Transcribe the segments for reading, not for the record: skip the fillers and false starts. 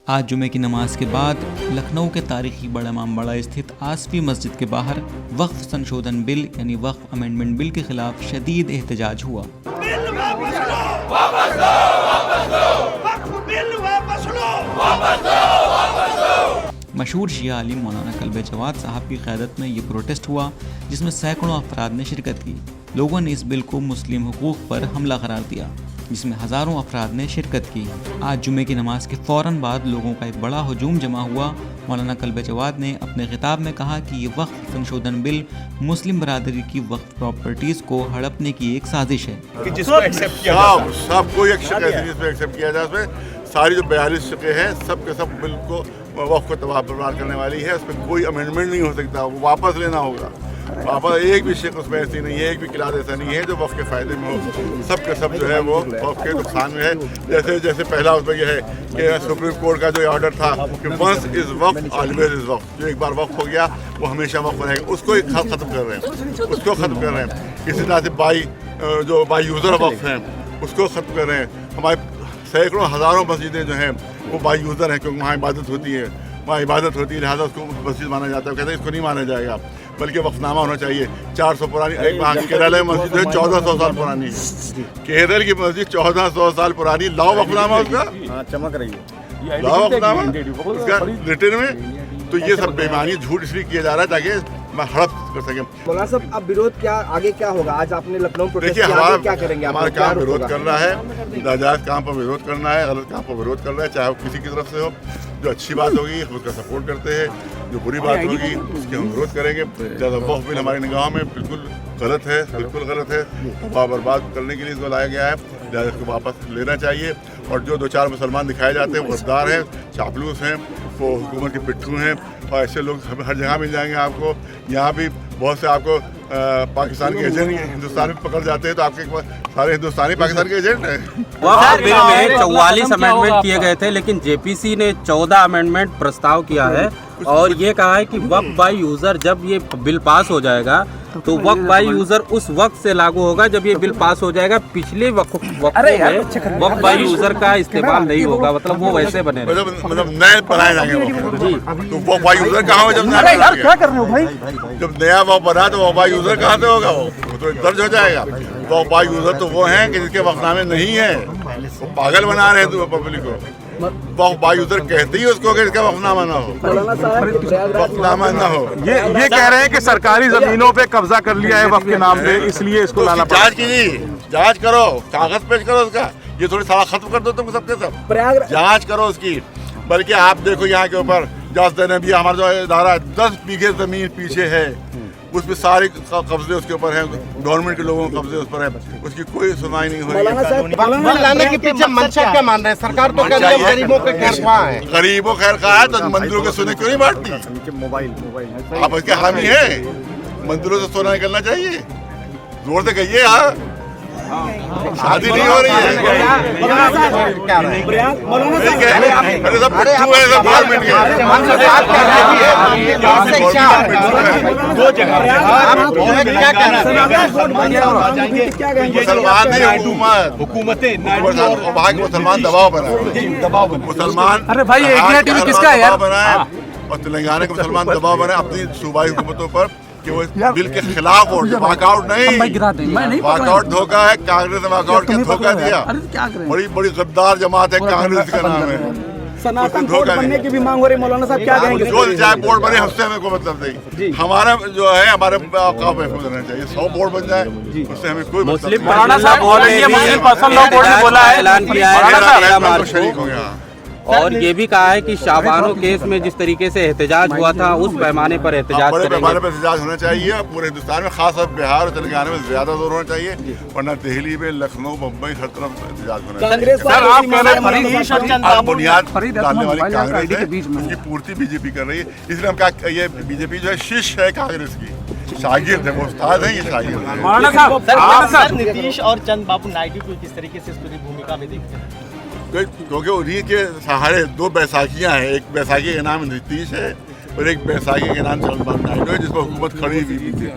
आज जुमे की नमाज के बाद लखनऊ के तारीखी बड़ा इमामबाड़ा स्थित आसफी मस्जिद के बाहर वक्फ संशोधन बिल यानी वक्फ अमेंडमेंट बिल के खिलाफ शदीद एहतजाज हुआ। मशहूर शिया आलिम मौलाना कल्बे जवाद साहब की क़यादत में ये प्रोटेस्ट हुआ, जिसमें सैकड़ों अफराद ने शिरकत की। लोगों ने इस बिल को मुस्लिम हुकूक पर हमला करार दिया, जिसमें हज़ारों अफराद ने शिरकत की। आज जुमे की नमाज के फ़ौरन बाद लोगों का एक बड़ा हुजूम जमा हुआ। मौलाना कल्बे जवाद ने अपने खिताब में कहा कि ये वक्फ संशोधन बिल मुस्लिम बरादरी की वक्फ प्रॉपर्टीज़ को हड़पने की एक साजिश है। सबको एक शक़ एक्सेप्ट किया जाए। सारी जो 42 शक़े हैं सब के सब बिल को वक्फ को तबाह बर्बाद करने वाली है। उसमें कोई अमेंडमेंट नहीं हो सकता, वो वापस लेना होगा। वापस एक भी शक़ उसमें ऐसी नहीं है, एक भी क्लास ऐसा नहीं है जो वक्फ के फ़ायदे में हो। सब के सब जो है वो वक्फ के नुकसान में है। जैसे पहला उसमें यह है कि सुप्रीम कोर्ट का जो ऑर्डर था कि once is waqf always is waqf, जो एक बार वक्फ हो गया वो हमेशा वक्फ रहेगा, उसको एक ख़त्म कर रहे हैं, उसको ख़त्म कर रहे हैं। इसी तरह से जो बाई यूज़र वक्फ हैं उसको ख़त्म कर रहे हैं। हमारे सैकड़ों हज़ारों मस्जिदें जो हैं वो बाई यूज़र हैं, क्योंकि वहाँ इबादत होती है, लिहाजा उसको मस्जिद माना जाता है। कहते हैं इसको नहीं माना जाएगा, बल्कि वक्फनामा होना चाहिए। 400 पुरानी एक वहाँ की केरल मस्जिद है 1400 साल पुरानी है। केरल की मस्जिद 1400 साल पुरानी, लाओ वक्फनामा उसका, चमक रही है, लाओ वक्फनामा उसका रिटर्न में। तो ये सब बेईमानी झूठ इसलिए किया जा रहा है ताकि मैं हड़प कर सके। मौलाना साहब अब विरोध क्या आगे क्या होगा? आज आपने लखनऊ प्रोटेस्ट किया, आगे क्या करेंगे? हमारा काम विरोध करना है, नाजायज़ काम पर विरोध करना है, गलत काम पर विरोध करना है, चाहे वो किसी की तरफ से हो। जो अच्छी बात होगी उसका सपोर्ट करते हैं, जो बुरी बात होगी उसके हम विरोध करेंगे। ज़्यादा वक्फ बिल हमारी निगाहों में बिल्कुल गलत है, बिल्कुल गलत है। तबाह बर्बाद करने के लिए इसको लाया गया है, लिहाजा इसको वापस लेना चाहिए। और जो 2-4 मुसलमान दिखाए जाते हैं वो गद्दार हैं, चापलूस हैं, वो हुकूमत के पिट्ठू हैं, और ऐसे लोग हर जगह मिल जाएंगे आपको। यहाँ भी बहुत से आपको पाकिस्तान के एजेंट हिंदुस्तान में पकड़ जाते हैं, तो आपके सारे हिंदुस्तानी पाकिस्तान के एजेंट हैं। वक्फ बिल में 44 अमेंडमेंट किए गए थे, लेकिन जेपीसी ने 14 अमेंडमेंट प्रस्ताव किया है और ये कहा है कि वक्फ बाई यूजर जब ये बिल पास हो जाएगा तो वक्फ बाई यूजर उस वक्त से लागू होगा जब ये बिल पास हो जाएगा। पिछले वक्फ में वक्फ बाई यूजर का इस्तेमाल नहीं होगा, मतलब वो वैसे बने मतलब नए बनाए जाएंगे जी। तो वक्फ बाई यूजर कहाँ हो जब क्या कर रहे हो भाई? जब नया वक्फ बना तो वक्फ बाई यूजर कहाँ से होगा? वो तो दर्ज हो जाएगा। वक्फ बाई यूजर तो वो हैं कि जिसके वक्फनामे नहीं है, वो पागल बना रहे हैं पब्लिक को। वक्फ बाई यूजर कहते ही उसको कि इसका वक्फनामा ना हो, वक्फनामा ना हो। ये कह रहे हैं कि सरकारी जमीनों पे कब्जा कर लिया है वक्फ के नाम पे, इसलिए इसको लाना पड़ा। जांच कीजिए, जांच करो, कागज पेश करो उसका। ये थोड़ी सारा खत्म कर दो तुम सबके सब, जांच करो उसकी। बल्कि आप देखो यहाँ के ऊपर भी हमारा जो इदारा 10 बीघे जमीन पीछे है, उसमें सारे कब्जे उसके ऊपर हैं, गवर्नमेंट के लोगों के कब्जे उस पर है, उसकी कोई सुनवाई नहीं हो रही है। लाने के पीछे मंशा क्या मान रहे हैं? सरकार तो कहती है गरीबों के खैर ख्वाह है, गरीबों खैर ख्वाह है, तो मंदिरों के सोने क्यों नहीं बांटती? मोबाइल आप इसके हामी है, मंदिरों से सोना निकलना चाहिए। जोर से कहिए, हाँ शादी नहीं हो रही है, अरे सब पिट्ठू है, सब गवर्नमेंट के मुसलमान नहीं, हुकूमतें वहाँ के मुसलमान दबाव बनाए, मुसलमान। अरे भाई एक किसका है यार? बनाए और तेलंगाना के मुसलमान दबाव बनाए अपनी सूबाई हुकूमतों पर कि वो बिल के खिलाफ वोट, वॉकआउट नहीं, वॉकआउट धोखा है। कांग्रेस ने वॉकआउट के धोखा दिया। बड़ी बड़ी गद्दार जमात है कांग्रेस का नाम है। सनातन बोर्ड बनने की भी मांग हो रही है। मौलाना साहब क्या कहेंगे? जो चाहे बोर्ड बने हमसे हमें कोई मतलब नहीं। हमारा जो है हमारे औकात महफूज रहना चाहिए। 100 बोर्ड बन जाए उससे हमें कोई मतलब नहीं। मौलाना साहब ऐलान किया है शरीक हो गया। और ये भी कहा है कि शाबानो केस में जिस तरीके से एहतजाज हुआ था उस पैमाने पर एहतजाज बड़े पैमाने पर एहतजाज होना चाहिए पूरे हिंदुस्तान में, खासतौर बिहार और तेलंगाना में ज्यादा जोर होना चाहिए, वरना दिल्ली में, लखनऊ, मुंबई हर तरफ एहतजाज होना चाहिए। बुनियाद डालने वाली कांग्रेस है, उसकी पूर्ति बीजेपी कर रही है। इसलिए हम क्या, ये बीजेपी जो है शिष्य है कांग्रेस की, शागिर्द है, वो उस्ताद है, ये शागिर्द है। नीतीश और चंद्र बाबू नायडू को किस तरीके से इस पूरी भूमिका में देखते हैं? क्योंकि उन्हीं के सहारे 2 बैसाखियाँ हैं। एक बैसाखी का नाम नीतीश है और एक बैसाखी के नाम चंद्रबाबू नायडू है, जिस पर हुकूमत खड़ी हुई थी।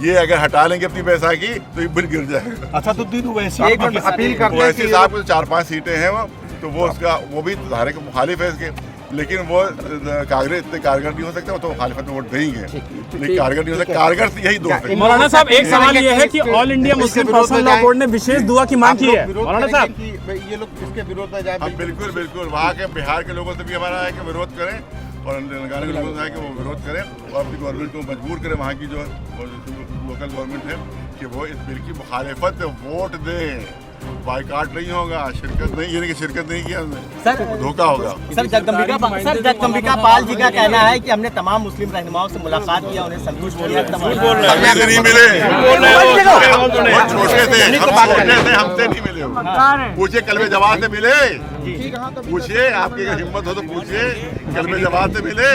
ये अगर हटा लेंगे अपनी बैसाखी तो ये बिल गिर जाएगा। अच्छा तो दिन वैसे अपील करते हैं साहब को 4-5 सीटें हैं वो तो वो उसका वो भी धारे के मुखालिफ है इसके, लेकिन वो कांग्रेस इतने कारगर नहीं हो सकते, वो तो मुखालिफत में वोट देंगे, लेकिन कारगर नहीं हो सकते। कारगर यही दो सकते। मौलाना साहब एक सवाल ये है कि all India Muslim personal law board ने विशेष दुआ की मांग की है। मौलाना साहब ये लोग इसके विरोध में जाए। बिल्कुल बिल्कुल, वहाँ के बिहार के लोगों से भी हमारा है कि विरोध करें, और तेलंगाना के लोगों से है कि वो विरोध करें और अपनी गवर्नमेंट को मजबूर करें, वहाँ की जो लोकल गवर्नमेंट है कि वो इस बिल की मुखालिफत वोट दें। बाइकाट नहीं होगा, शिरकत नहीं, यानी कि शिरकत नहीं किया सर धोखा होगा। सर जगदम्बिका पाल जी का कहना है कि हमने तमाम मुस्लिम रहनुमाओं से मुलाकात किया, उन्हें संतुष्ट किया। हमसे नहीं मिले, वो छोटे थे, हमसे नहीं मिले। पूछिए कलमे जवाब से मिले, पूछिए, आपकी अगर हिम्मत हो तो पूछिए, कलमे जवाब से मिले,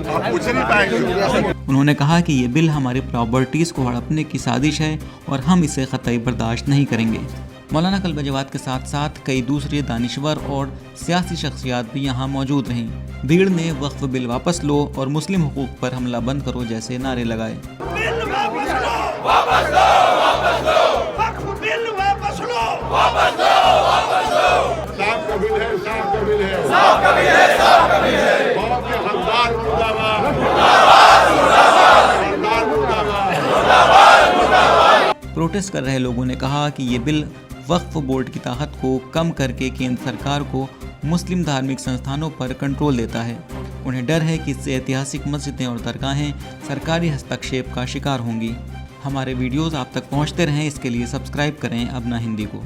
आप पूछ नहीं पाएंगे। उन्होंने कहा कि ये बिल हमारी प्रॉपर्टीज़ को हड़पने की साजिश है और हम इसे क़तई बर्दाश्त नहीं करेंगे। मौलाना कल्बे जवाद के साथ साथ कई दूसरे दानिश्वर और सियासी शख्सियात भी यहाँ मौजूद रहीं। भीड़ ने वक्फ बिल वापस लो और मुस्लिम हुकूक पर हमला बंद करो जैसे नारे लगाए। प्रोटेस्ट कर रहे लोगों ने कहा कि ये बिल वक्फ बोर्ड की ताकत को कम करके केंद्र सरकार को मुस्लिम धार्मिक संस्थानों पर कंट्रोल देता है। उन्हें डर है कि इससे ऐतिहासिक मस्जिदें और दरगाहें सरकारी हस्तक्षेप का शिकार होंगी। हमारे वीडियोस आप तक पहुंचते रहें, इसके लिए सब्सक्राइब करें अपना हिंदी को।